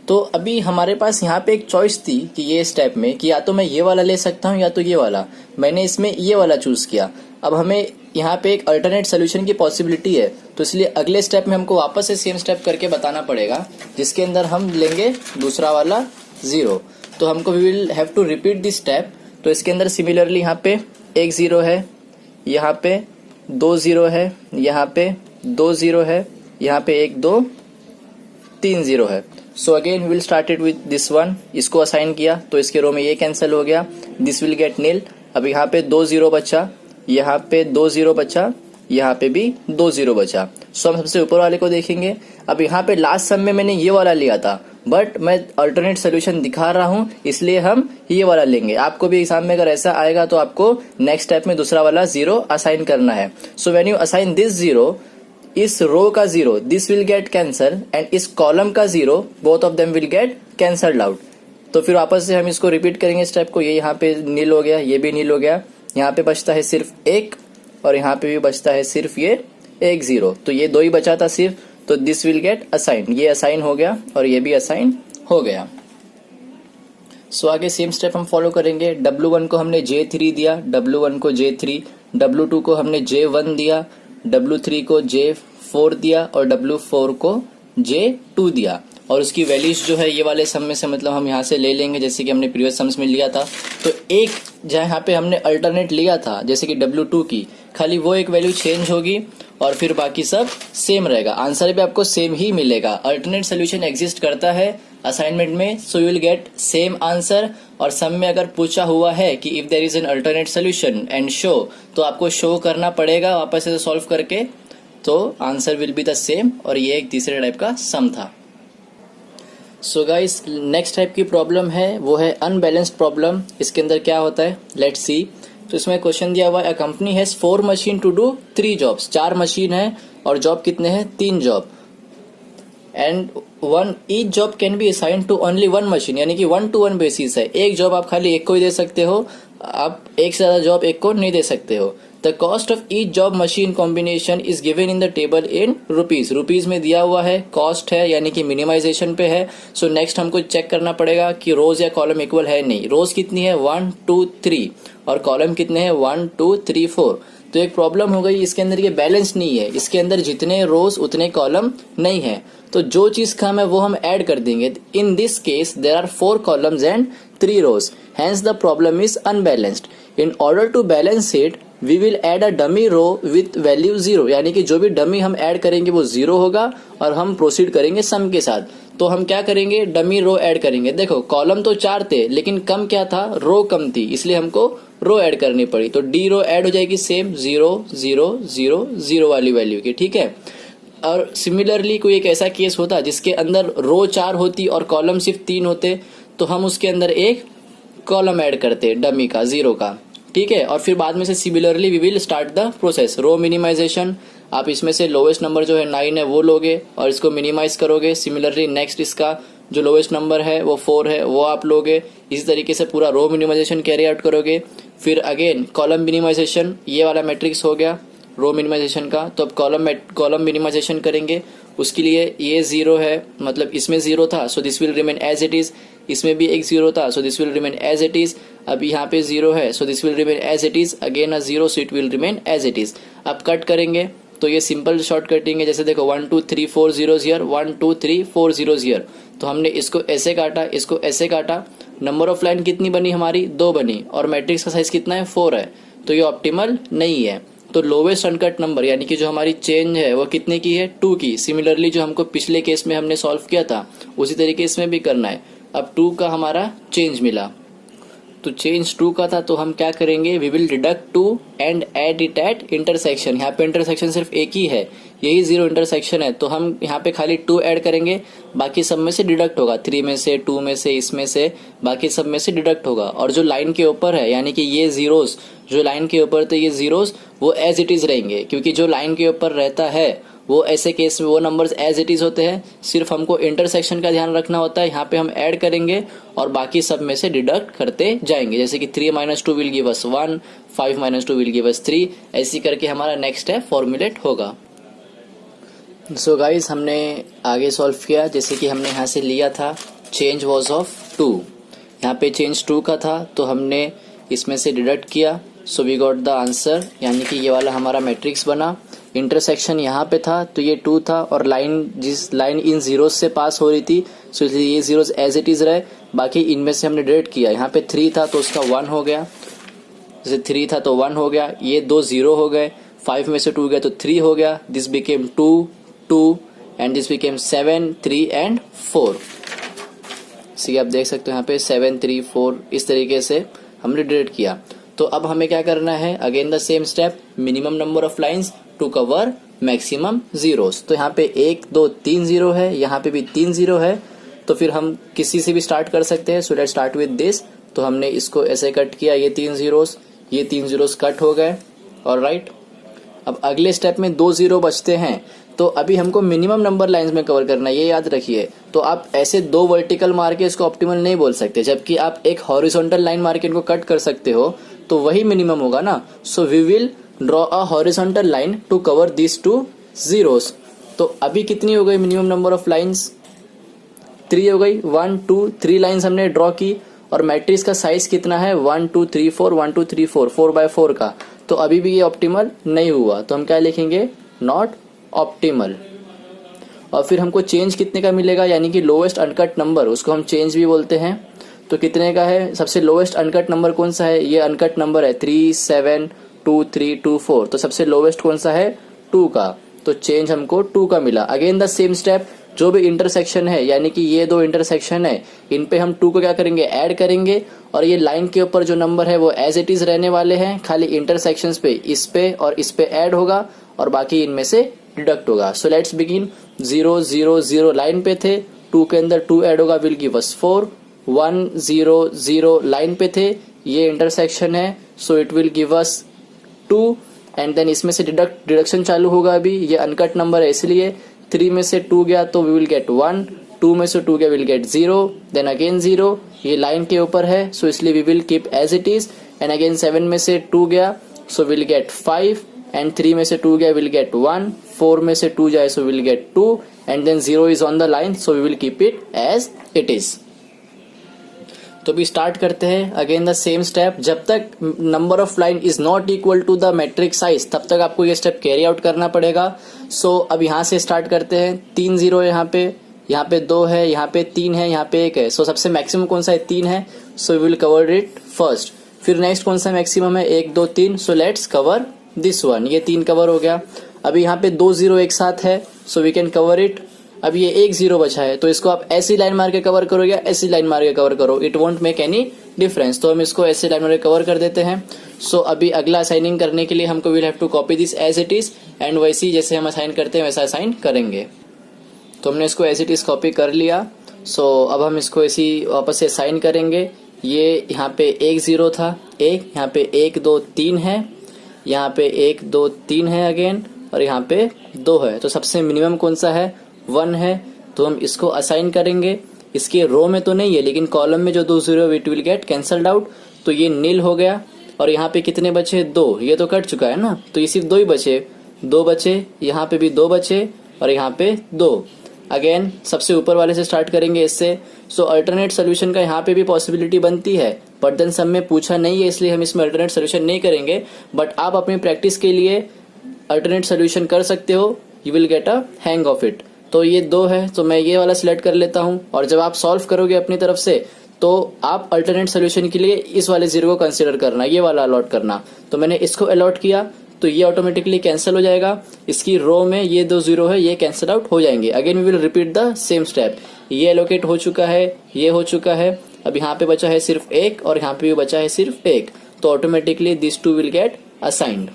तो अभी हमारे पास यहाँ पे एक चॉइस थी कि ये स्टेप में कि या तो मैं ये वाला ले सकता हूँ या तो ये वाला, मैंने इसमें ये वाला चूज किया। अब हमें यहाँ पे एक अल्टरनेट सोल्यूशन की पॉसिबिलिटी है, तो इसलिए अगले स्टेप में हमको वापस से सेम स्टेप करके बताना पड़ेगा, जिसके अंदर हम लेंगे दूसरा वाला 0। तो हमको we will have to repeat this step. तो इसके अंदर सिमिलरली यहाँ पे 1 0 है, यहाँ पे 2 0 है, यहाँ पे 2 0 है, यहाँ पे 1 2 3 0 है। So again will started with this one, इसको असाइन किया तो इसके रो में ये कैंसिल हो गया, दिस विल गेट नील। अब यहाँ पे 2 0 बचा, यहाँ पे 2 0 बचा, यहाँ पे भी 2 0 बचा। सो हम सबसे ऊपर वाले को देखेंगे। अब यहाँ पे लास्ट सम में मैंने ये वाला लिया था, बट मैं अल्टरनेट सोल्यूशन दिखा रहा हूँ इसलिए हम ये वाला लेंगे। आपको भी एग्जाम में अगर ऐसा आएगा तो आपको नेक्स्ट स्टेप में दूसरा वाला 0 असाइन करना है। So when you assign this 0, इस रो का 0 this will get cancel, and इस कॉलम का 0 both of them will get cancelled out. तो फिर वापस से हम इसको रिपीट करेंगे स्टेप को। ये यहाँ पे नील हो गया, ये भी नील हो गया, यहाँ पे बचता है सिर्फ 1 और यहाँ पे भी बचता है सिर्फ ये 1 0। तो ये 2 ही बचा था सिर्फ, तो दिस विल गेट असाइन, ये असाइन हो गया और ये भी असाइन हो गया। सो आगे सेम स्टेप हम फॉलो करेंगे। W1 को हमने J3 दिया, W1 को J3, W2 को हमने J1 दिया, W3 को J4 दिया और W4 को J2 दिया, और उसकी वैल्यूज जो है ये वाले सम में से मतलब हम यहाँ से ले लेंगे, जैसे कि हमने प्रीवियस सम्स में लिया था। तो एक जहाँ पे हमने अल्टरनेट लिया था जैसे कि W2 की, खाली वो एक वैल्यू चेंज होगी और फिर बाकी सब सेम रहेगा, आंसर भी आपको सेम ही मिलेगा। अल्टरनेट सोल्यूशन एग्जिस्ट करता है, असाइनमेंट में, so you will get same answer. और सम में अगर पूछा हुआ है कि if there is an alternate solution and show, तो आपको शो करना पड़ेगा वापस से सॉल्व करके, तो answer will be the same. और ये एक तीसरे टाइप का सम था। सो गाइस, नेक्स्ट टाइप की प्रॉब्लम है वो है अनबैलेंस्ड प्रॉब्लम। इसके अंदर क्या होता है, लेट्स सी। तो इसमें क्वेश्चन दिया हुआ है, a company has 4 machine to do 3 jobs. 4 machine है और जॉब कितने हैं, 3 job. And one each job can be assign to only 1 machine, यानी कि 1 to 1 बेसिस है। एक जॉब आप खाली एक को ही दे सकते हो, आप एक से ज्यादा जॉब एक को नहीं दे सकते हो। The cost of each job machine combination is given in the table in rupees. Rupees में दिया हुआ है, कॉस्ट है यानी कि मिनिमाइजेशन पे है। सो नेक्स्ट हमको चेक करना पड़ेगा कि रोज या कॉलम इक्वल है नहीं। रोज कितनी है, 1 2 3, और कॉलम कितने हैं, 1 2 3 4। तो एक प्रॉब्लम हो गई, इसके अंदर ये बैलेंस नहीं है, इसके अंदर जितने रोज उतने कॉलम नहीं है। तो जो चीज कम है वो हम ऐड कर देंगे। In this case there are 4 columns and 3 rows, hence the problem is unbalanced. In order to balance it we will add a dummy row with value 0, यानी कि जो भी डमी हम ऐड करेंगे वो 0 होगा और हम प्रोसीड करेंगे सम के साथ। तो हम क्या करेंगे, डमी रो ऐड करेंगे। देखो कॉलम तो 4 थे लेकिन कम क्या था, रो कम थी, इसलिए हमको रो ऐड करनी पड़ी। तो डी रो ऐड हो जाएगी सेम 0 0 0 0 वाली वैल्यू की, ठीक है। और सिमिलरली कोई एक ऐसा केस होता जिसके अंदर रो 4 होती और कॉलम सिर्फ 3 होते, तो हम उसके अंदर एक कॉलम ऐड करते डमी का 0 का, ठीक है। और फिर बाद में से similarly we will start the process row minimization. आप इसमें से लोवेस्ट नंबर जो है 9 है वो लोगे और इसको मिनिमाइज करोगे। सिमिलरली नेक्स्ट इसका जो लोवेस्ट नंबर है वो 4 है वो आप लोगे। इसी तरीके से पूरा रो मिनिमाइजेशन कैरी आउट करोगे। फिर अगेन कॉलम मिनिमाइजेशन, ये वाला मैट्रिक्स हो गया रो मिनिमाइजेशन का। तो अब कॉलम मिनिमाइजेशन करेंगे, उसके लिए ये 0 है, मतलब इसमें 0 था, so this will remain as it is. इसमें भी एक 0 था, so this will remain as it is. अब यहाँ पे 0 है, so this will remain as it is. Again a 0, so it will remain as it is. अब कट करेंगे तो ये सिंपल शॉर्ट कटिंग है। जैसे देखो 1 2 3 4 0 हियर, 1 2 3 4 0 हियर। तो हमने इसको ऐसे काटा, इसको ऐसे काटा। नंबर ऑफ लाइन कितनी बनी हमारी, 2 बनी, और मैट्रिक्स का साइज कितना है, 4 है। तो ये ऑप्टिमल नहीं है। तो लोवेस्ट अनकट नंबर यानी कि जो हमारी चेंज है वो कितने की है, 2 की। सिमिलरली जो हमको पिछले केस में हमने सॉल्व किया था उसी तरीके इसमें भी करना है। अब 2 का हमारा चेंज मिला, तो चेंज 2 का था, तो हम क्या करेंगे, we will deduct 2 and add it at intersection. यहाँ पे इंटरसेक्शन सिर्फ एक ही है, यही 0 इंटरसेक्शन है, तो हम यहाँ पे खाली 2 ऐड करेंगे, बाकी सब में से डिडक्ट होगा। 3 में से, 2 में से, इसमें से, बाकी सब में से डिडक्ट होगा। और जो लाइन के ऊपर है यानी कि ये जीरोस, जो लाइन के ऊपर थे ये जीरोस, वो एज इट इज रहेंगे, क्योंकि जो लाइन के ऊपर रहता है वो ऐसे केस में वो नंबर्स एज इट इज होते हैं। सिर्फ हमको इंटरसेक्शन का ध्यान रखना होता है, यहाँ पे हम ऐड करेंगे और बाकी सब में से डिडक्ट करते जाएंगे। जैसे कि 3 - 2 will give us 1, 5 - 2 will give अस 3, ऐसी करके हमारा नेक्स्ट स्टेप फॉर्मुलेट होगा। सो गाइस, हमने आगे सॉल्व किया। जैसे कि हमने यहाँ से लिया था चेंज वॉज ऑफ 2, यहाँ पे चेंज 2 का था, तो हमने इसमें से डिडक्ट किया। So we got the answer, यानी कि ये वाला हमारा मैट्रिक्स बना। इंटरसेक्शन यहाँ पे था तो ये 2 था, और जिस लाइन इन जीरोस से पास हो रही थी, सो इसलिए ये जीरोस एज इट इज रहे। बाकी इनमें से हमने डिडक्ट किया। यहाँ पे 3 था तो उसका 1 हो गया, जैसे 3 था तो 1 हो गया। ये 2 0 हो गए, 5 में से 2 गया तो 3 हो गया। This became 2 2 and this became 7 3 and 4। सी आप देख सकते हो यहाँ पे 7 3 4 इस तरीके से हमने डिडक्ट किया। तो अब हमें क्या करना है, again the same step, minimum number of lines to cover maximum zeros. तो यहाँ पे 1 2 3 0 है, यहाँ पे भी 3 0 है, तो फिर हम किसी से भी स्टार्ट कर सकते हैं। So let's start with this. तो हमने इसको ऐसे कट किया, ये 3 जीरोस, ये 3 जीरोस कट हो गए, ऑलराइट। अब अगले स्टेप में 2 0 बचते हैं, तो अभी हमको मिनिमम नंबर लाइंस में कवर करना है, ये याद रखिए। तो आप ऐसे 2 वर्टिकल मार के इसको ऑप्टिमल नहीं बोल सकते, जबकि आप एक हॉरिजॉन्टल लाइन मार के इनको कट कर सकते हो, तो वही मिनिमम होगा ना। So we will draw a horizontal line to cover this 2 zeros. तो अभी कितनी हो गई मिनिमम नंबर ऑफ लाइंस, 3 हो गई। 1 2 3 लाइंस हमने ड्रॉ की, और मैट्रिक्स का साइज कितना है, 1 2 3 4 1 2 3 4 4/4 का। तो अभी भी ये ऑप्टिमल नहीं हुआ, तो हम क्या लिखेंगे, नॉट ऑप्टिमल। और फिर हमको चेंज कितने का मिलेगा, यानी कि लोवेस्ट अनकट नंबर, उसको हम चेंज भी बोलते हैं। तो कितने का है, सबसे लोवेस्ट अनकट नंबर कौन सा है, ये अनकट नंबर है 3 7 2 3 2 4। तो सबसे लोवेस्ट कौन सा है, 2 का। तो चेंज हमको 2 का मिला। अगेन द सेम स्टेप, जो भी इंटरसेक्शन है, यानी कि ये दो इंटरसेक्शन है, इन पे हम 2 को क्या करेंगे, ऐड करेंगे, और ये लाइन के ऊपर जो नंबर है वो एज इट इज रहने वाले हैं, खाली इंटरसेक्शंस पे इस पे और इस पे ऐड होगा और बाकी इनमें से डिडक्ट होगा। So let's begin. 0 0 0 लाइन पे थे, 2 के अंदर 2 ऐड होगा, विल गिव अस 4। 1 0 0 लाइन पे थे, ये इंटरसेक्शन है, so it will give us 2, and then इसमें से डिडक्शन चालू होगा। अभी ये अनकट नंबर है इसलिए 3 में से 2 गया तो वी विल गेट 1, 2 में से 2 गया विल गेट 0, देन अगेन 0, ये लाइन के ऊपर है सो इसलिए we will keep as it is, and again 7 में से 2 गया सो विल गेट 5, एंड 3 में से 2 गया विल गेट 1, 4 में से 2 जाए so will get 2, and then 0 is on the line so we will keep it as it is. तो भी स्टार्ट करते हैं अगेन द सेम स्टेप। जब तक number of line is not equal to the matrix size तब तक आपको ये स्टेप कैरी आउट करना पड़ेगा। सो अब यहाँ से स्टार्ट करते हैं। 3 0 है यहाँ पे 2 है, यहाँ पे 3 है, यहाँ पे 1 है। सो सबसे मैक्सिमम कौन सा है, 3 है, so we will cover it first. फिर नेक्स्ट कौन सा मैक्सिमम है, 1 2 3, so let's cover this one. ये 3 कवर हो गया। अभी यहाँ पे 2 0 एक साथ है, so we can cover it. अब ये 1 0 बचा है तो इसको आप ऐसी लाइन मार के कवर करो या ऐसी लाइन मार के कवर करो, it won't make any difference. तो हम इसको ऐसी लाइन मार के कवर कर देते हैं। सो अभी अगला असाइनिंग करने के लिए हमको will have to copy this as it is, and वैसी जैसे हम असाइन करते हैं वैसा असाइन करेंगे। तो हमने इसको एज इट इज कॉपी कर लिया। सो अब हम इसको ऐसी वापस से असाइन करेंगे। ये यहाँ पे 1 0 था, 1 यहाँ पे 1 2 3 है, यहाँ पे 1 2 3 है अगेन, और यहाँ पे 2 है। तो सबसे मिनिमम कौन सा है, 1 है। तो हम इसको असाइन करेंगे। इसके रो में तो नहीं है लेकिन कॉलम में जो 2 0 it will get cancelled out, तो ये नील हो गया। और यहाँ पे कितने बचे, 2, ये तो कट चुका है ना, तो ये सिर्फ 2 ही बचे, 2 बचे, यहाँ पे भी 2 बचे और यहाँ पे 2। अगेन सबसे ऊपर वाले से स्टार्ट करेंगे इससे। सो अल्टरनेट सोल्यूशन का यहाँ पे भी पॉसिबिलिटी बनती है, बट देन सब में पूछा नहीं है इसलिए हम इसमें अल्टरनेट सोल्यूशन नहीं करेंगे। बट आप अपनी प्रैक्टिस के लिए अल्टरनेट सोल्यूशन कर सकते हो, you will get a hang of it. तो ये 2 है तो मैं ये वाला सिलेक्ट कर लेता हूँ, और जब आप सॉल्व करोगे अपनी तरफ से तो आप अल्टरनेट सोल्यूशन के लिए इस वाले 0 को कंसीडर करना, ये वाला अलॉट करना। तो मैंने इसको अलॉट किया तो ये ऑटोमेटिकली कैंसिल हो जाएगा। इसकी रो में ये 2 0 है, ये कैंसिल आउट हो जाएंगे। Again we will repeat the same step. ये एलोकेट हो चुका है, ये हो चुका है, अब यहाँ पे बचा है सिर्फ 1 और यहाँ पे भी बचा है सिर्फ 1, तो automatically this 2 will get assigned.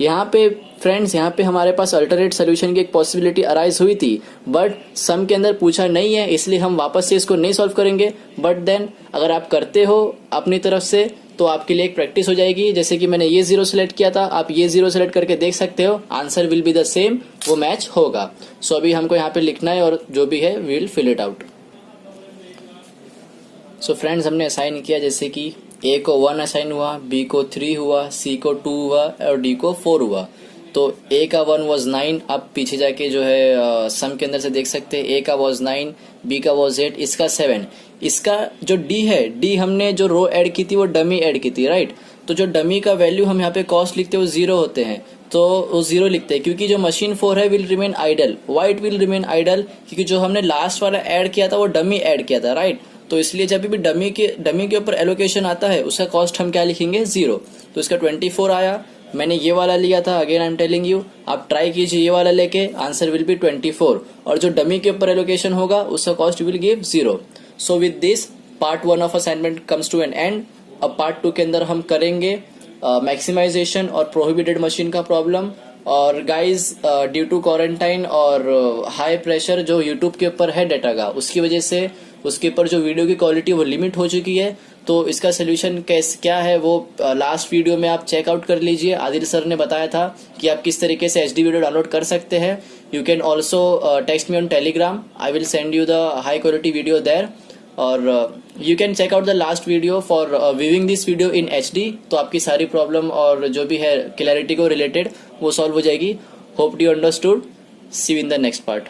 यहाँ पे फ्रेंड्स, यहाँ पे हमारे पास अल्टरनेट सोल्यूशन की एक पॉसिबिलिटी अराइज हुई थी, बट सम के अंदर पूछा नहीं है इसलिए हम वापस से इसको नहीं सॉल्व करेंगे। बट देन अगर आप करते हो अपनी तरफ से तो आपके लिए एक प्रैक्टिस हो जाएगी। जैसे कि मैंने ये 0 सेलेक्ट किया था, आप ये 0 सेलेक्ट करके देख सकते हो, answer will be the same, वो मैच होगा। सो अभी हमको यहाँ पे लिखना है और जो भी है we will fill it out. So friends, हमने असाइन किया, जैसे कि A को 1 असाइन हुआ, B को 3 हुआ, C को 2 हुआ और D को 4 हुआ। तो A का 1 वॉज 9, अब पीछे जाके जो है सम के अंदर से देख सकते हैं, A का वॉज 9, B का वॉज 8, इसका 7। इसका जो D है, D हमने जो रो ऐड की थी वो डमी ऐड की थी, राइट। तो जो डमी का वैल्यू हम यहाँ पे कॉस्ट लिखते हैं वो 0 होते हैं, तो वो 0 लिखते हैं, क्योंकि जो मशीन 4 है will remain idle. Why it will remain idle, क्योंकि जो हमने लास्ट वाला ऐड किया था वो डमी ऐड किया था, राइट। तो इसलिए जब भी डमी के ऊपर एलोकेशन आता है उसका कॉस्ट हम क्या लिखेंगे, 0। तो इसका 24 आया। मैंने ये वाला लिया था, again I am telling you, आप ट्राई कीजिए ये वाला लेके, आंसर विल बी 24, और जो डमी के ऊपर एलोकेशन होगा उसका cost will give 0। So with this part 1 of assignment comes to an end. अब पार्ट 2 के अंदर हम करेंगे मैक्सिमाइजेशन और प्रोहिबिटेड मशीन का प्रॉब्लम। और गाइज, ड्यू टू क्वारंटाइन और हाई प्रेशर जो यूट्यूब के ऊपर है डाटा का, उसकी वजह से उसके ऊपर जो वीडियो की क्वालिटी वो लिमिट हो चुकी है। तो इसका सोल्यूशन क्या है वो लास्ट वीडियो में आप चेकआउट कर लीजिए। आदिल सर ने बताया था कि आप किस तरीके से HD वीडियो डाउनलोड कर सकते हैं। You can also text me on Telegram, I will send you the high quality video there, और you can check out the last video for viewing this video in HD। तो आपकी सारी problem और जो भी है क्लैरिटी को related वो सॉल्व हो जाएगी। Hope you understood. See you in the next part.